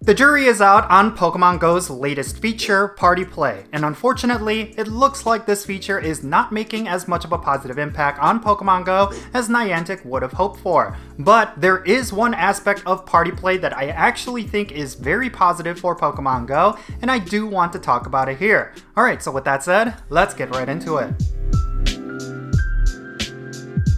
The jury is out on Pokemon GO's latest feature, Party Play, and unfortunately, it looks like this feature is not making as much of a positive impact on Pokemon GO as Niantic would have hoped for. But there is one aspect of Party Play that I actually think is very positive for Pokemon GO, and I do want to talk about it here. Alright, so with that said, let's get right into it.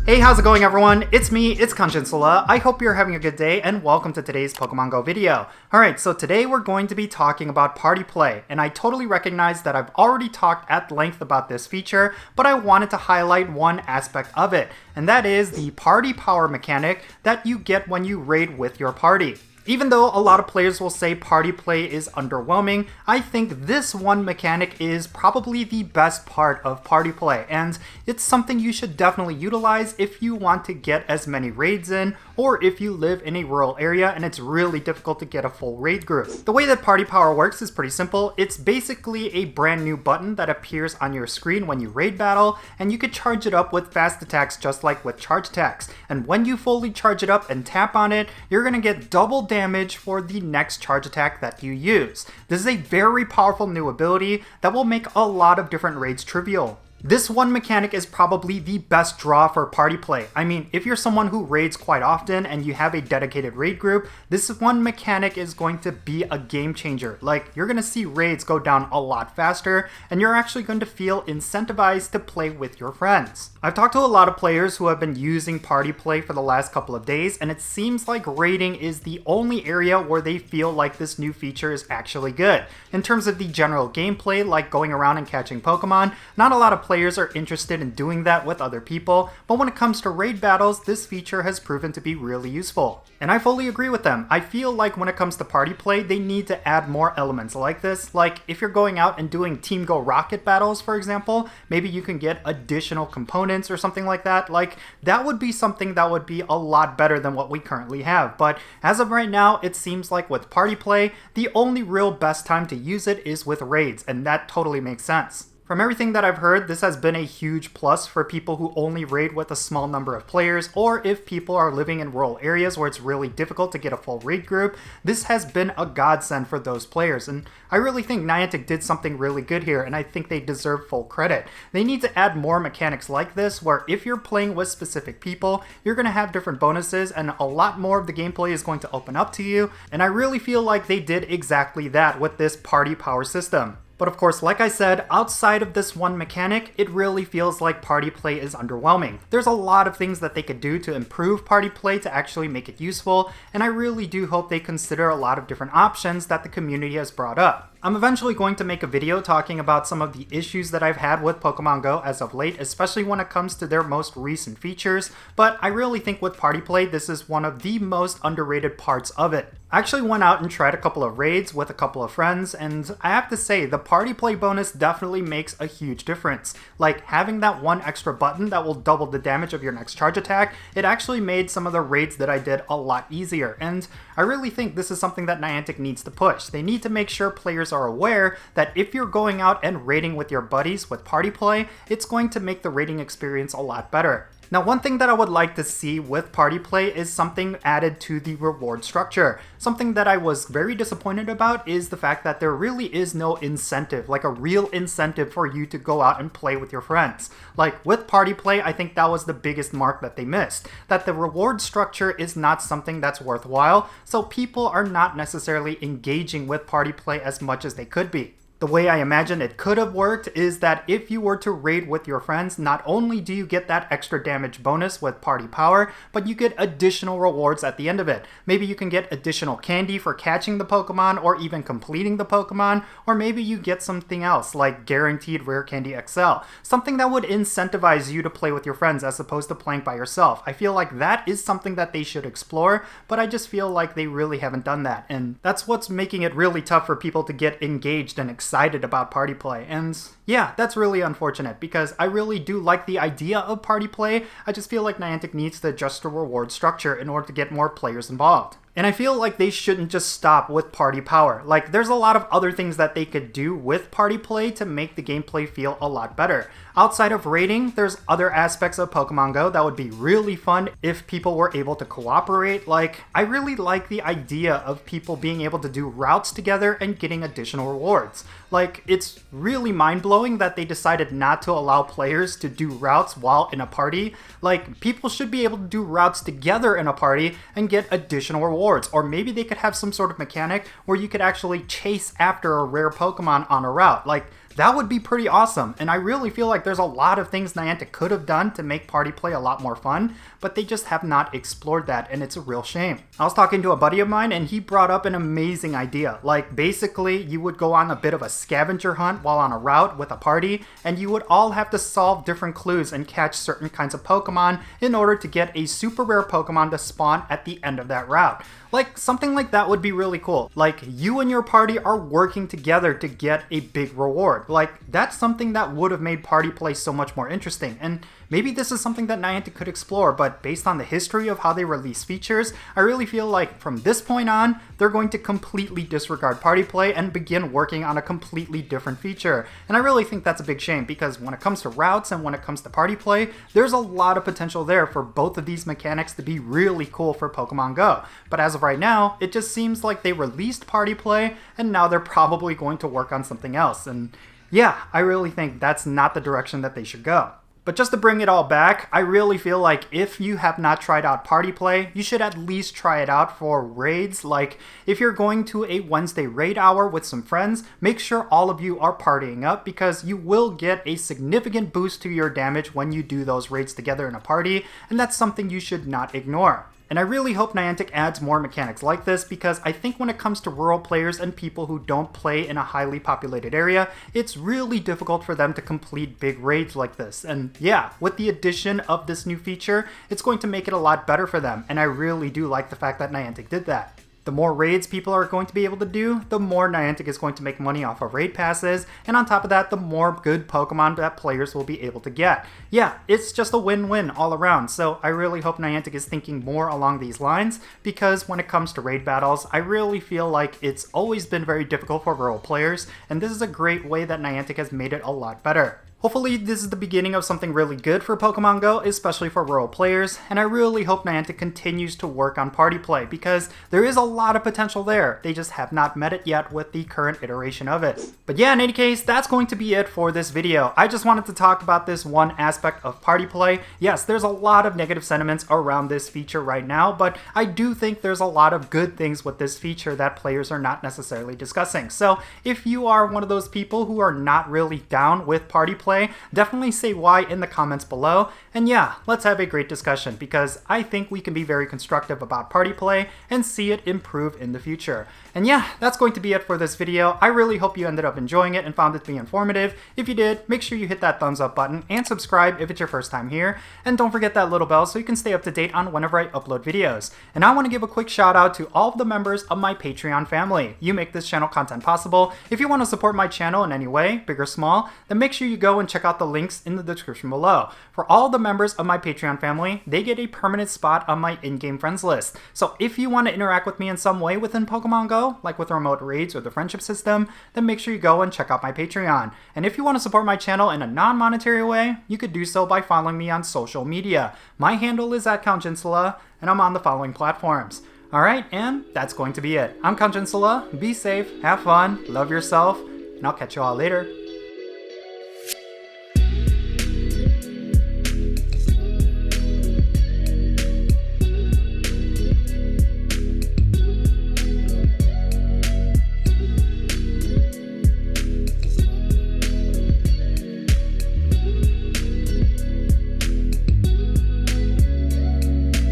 Hey, how's it going everyone? It's me, it's Jinsula. I hope you're having a good day and welcome to today's Pokemon GO video. Alright, so today we're going to be talking about Party Play, and I totally recognize that I've already talked at length about this feature, but I wanted to highlight one aspect of it, and that is the party power mechanic that you get when you raid with your party. Even though a lot of players will say Party Play is underwhelming, I think this one mechanic is probably the best part of Party Play, and it's something you should definitely utilize if you want to get as many raids in, or if you live in a rural area and it's really difficult to get a full raid group. The way that Party Power works is pretty simple. It's basically a brand new button that appears on your screen when you raid battle, and you could charge it up with fast attacks just like with charge attacks. And when you fully charge it up and tap on it, you're gonna get double damage for the next charge attack that you use. This is a very powerful new ability that will make a lot of different raids trivial. This one mechanic is probably the best draw for Party Play. I mean, if you're someone who raids quite often and you have a dedicated raid group, this one mechanic is going to be a game changer. Like, you're going to see raids go down a lot faster, and you're actually going to feel incentivized to play with your friends. I've talked to a lot of players who have been using Party Play for the last couple of days, and it seems like raiding is the only area where they feel like this new feature is actually good. In terms of the general gameplay, like going around and catching Pokemon, not a lot of players are interested in doing that with other people, but when it comes to raid battles, this feature has proven to be really useful. And I fully agree with them. I feel like when it comes to Party Play, they need to add more elements like this. Like, if you're going out and doing Team Go Rocket battles, for example, maybe you can get additional components or something like that. Like, that would be something that would be a lot better than what we currently have. But as of right now, it seems like with Party Play, the only real best time to use it is with raids, and that totally makes sense. From everything that I've heard, this has been a huge plus for people who only raid with a small number of players, or if people are living in rural areas where it's really difficult to get a full raid group. This has been a godsend for those players, and I really think Niantic did something really good here, and I think they deserve full credit. They need to add more mechanics like this, where if you're playing with specific people, you're going to have different bonuses, and a lot more of the gameplay is going to open up to you, and I really feel like they did exactly that with this party power system. But of course, like I said, outside of this one mechanic, it really feels like Party Play is underwhelming. There's a lot of things that they could do to improve Party Play to actually make it useful, and I really do hope they consider a lot of different options that the community has brought up. I'm eventually going to make a video talking about some of the issues that I've had with Pokemon GO as of late, especially when it comes to their most recent features, but I really think with Party Play, this is one of the most underrated parts of it. I actually went out and tried a couple of raids with a couple of friends, and I have to say, the Party Play bonus definitely makes a huge difference. Like, having that one extra button that will double the damage of your next charge attack, it actually made some of the raids that I did a lot easier, and I really think this is something that Niantic needs to push. They need to make sure players are aware that if you're going out and raiding with your buddies with Party Play, it's going to make the raiding experience a lot better. Now, one thing that I would like to see with Party Play is something added to the reward structure. Something that I was very disappointed about is the fact that there really is no incentive, like a real incentive for you to go out and play with your friends. Like, with Party Play, I think that was the biggest mark that they missed. That the reward structure is not something that's worthwhile, so people are not necessarily engaging with Party Play as much as they could be. The way I imagine it could have worked is that if you were to raid with your friends, not only do you get that extra damage bonus with party power, but you get additional rewards at the end of it. Maybe you can get additional candy for catching the Pokemon or even completing the Pokemon, or maybe you get something else like guaranteed rare candy XL. Something that would incentivize you to play with your friends as opposed to playing by yourself. I feel like that is something that they should explore, but I just feel like they really haven't done that, and that's what's making it really tough for people to get engaged and excited about Party Play. And yeah, that's really unfortunate because I really do like the idea of Party Play. I just feel like Niantic needs to adjust the reward structure in order to get more players involved. And I feel like they shouldn't just stop with party power. Like, there's a lot of other things that they could do with party play to make the gameplay feel a lot better. Outside of raiding, there's other aspects of Pokemon Go that would be really fun if people were able to cooperate. Like, I really like the idea of people being able to do routes together and getting additional rewards. Like, it's really mind-blowing that they decided not to allow players to do routes while in a party. Like, people should be able to do routes together in a party and get additional rewards. Or maybe they could have some sort of mechanic where you could actually chase after a rare Pokemon on a route. Like, that would be pretty awesome, and I really feel like there's a lot of things Niantic could have done to make party play a lot more fun, but they just have not explored that, and it's a real shame. I was talking to a buddy of mine, and he brought up an amazing idea. Like, basically, you would go on a bit of a scavenger hunt while on a route with a party, and you would all have to solve different clues and catch certain kinds of Pokemon in order to get a super rare Pokemon to spawn at the end of that route. Like, something like that would be really cool. Like, you and your party are working together to get a big reward. Like, that's something that would have made party play so much more interesting. And maybe this is something that Niantic could explore, but based on the history of how they release features, I really feel like from this point on, they're going to completely disregard party play and begin working on a completely different feature. And I really think that's a big shame, because when it comes to routes and when it comes to party play, there's a lot of potential there for both of these mechanics to be really cool for Pokemon Go. But as of right now, it just seems like they released party play and now they're probably going to work on something else. And yeah, I really think that's not the direction that they should go. But just to bring it all back, I really feel like if you have not tried out party play, you should at least try it out for raids. Like, if you're going to a Wednesday raid hour with some friends, make sure all of you are partying up, because you will get a significant boost to your damage when you do those raids together in a party, and that's something you should not ignore. And I really hope Niantic adds more mechanics like this, because I think when it comes to rural players and people who don't play in a highly populated area, it's really difficult for them to complete big raids like this. And yeah, with the addition of this new feature, it's going to make it a lot better for them, and I really do like the fact that Niantic did that. The more raids people are going to be able to do, the more Niantic is going to make money off of raid passes, and on top of that, the more good Pokemon that players will be able to get. Yeah, it's just a win-win all around, so I really hope Niantic is thinking more along these lines, because when it comes to raid battles, I really feel like it's always been very difficult for rural players, and this is a great way that Niantic has made it a lot better. Hopefully this is the beginning of something really good for Pokemon Go, especially for rural players, and I really hope Niantic continues to work on party play, because there is a lot of potential there. They just have not met it yet with the current iteration of it. But yeah, in any case, that's going to be it for this video. I just wanted to talk about this one aspect of party play. Yes, there's a lot of negative sentiments around this feature right now, but I do think there's a lot of good things with this feature that players are not necessarily discussing. So if you are one of those people who are not really down with party play, definitely say why in the comments below, and yeah, let's have a great discussion, because I think we can be very constructive about party play and see it improve in the future. And yeah, that's going to be it for this video. I really hope you ended up enjoying it and found it to be informative. If you did, make sure you hit that thumbs up button and subscribe if it's your first time here, and don't forget that little bell so you can stay up to date on whenever I upload videos. And I want to give a quick shout out to all of the members of my Patreon family. You make this channel content possible. If you want to support my channel in any way, big or small, then make sure you go and check out the links in the description below. For all the members of my Patreon family, they get a permanent spot on my in-game friends list. So if you want to interact with me in some way within Pokemon Go, like with remote raids or the friendship system, then make sure you go and check out my Patreon. And if you want to support my channel in a non-monetary way, you could do so by following me on social media. My handle is @Jinsula, and I'm on the following platforms. Alright, and that's going to be it. I'm Jinsula. Be safe, have fun, love yourself, and I'll catch you all later.